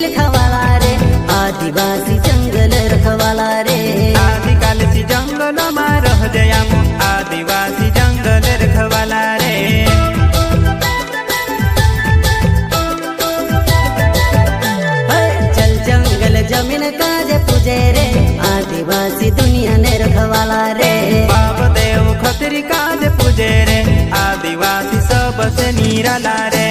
रखवाला रे आदिवासी जंगल रखवाला रे आदिकालसी जंगल में रह जयामु आदिवासी जंगल रखवाला रे चल जंगल जमीन काजे पूजे रे आदिवासी दुनिया ने रखवाला रे बाप देव खतरी काज पूजे रे आदिवासी सबसे निराला रे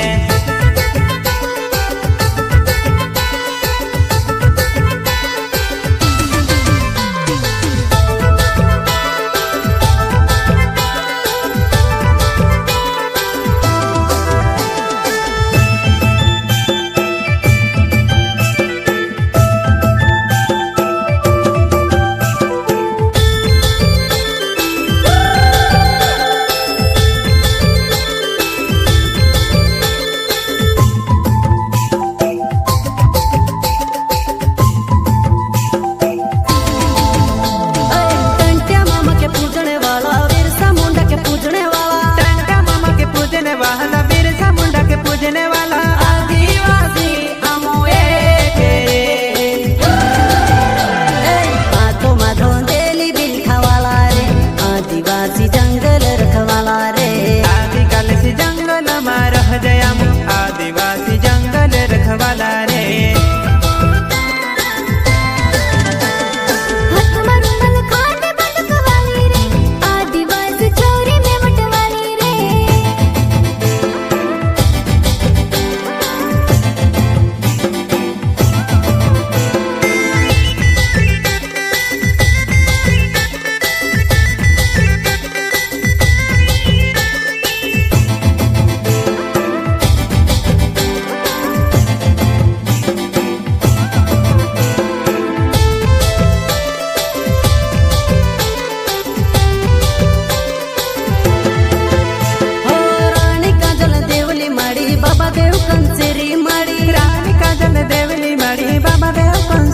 आदिवासी जंगल रखवाला रे आदिवासी चोरी में मटवाली रे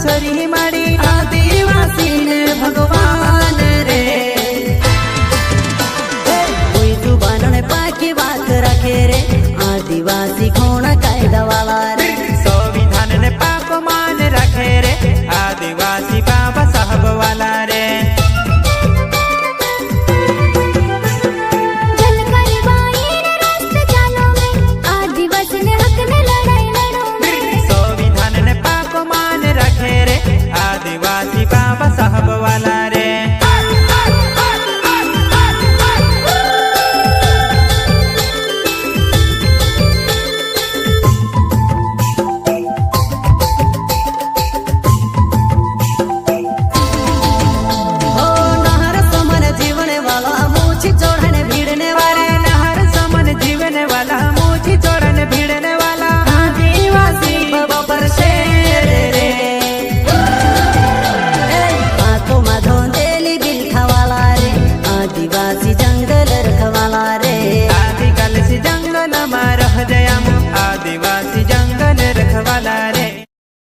सरी माड़ी आदिवासी ने भगवान रे कोई जुबान ने पाकी बात रखे रे आदिवासी खोना कायदा वाला रे संविधान ने पाक मान रखे रे आदिवासी बाबा साहब वाला रे आदिवासी ने हक ने लड़ाई लड़ो संविधान ने पाक मान रखे रे आदिवासी बाबा साहब वाला रे आदिवासी जंगल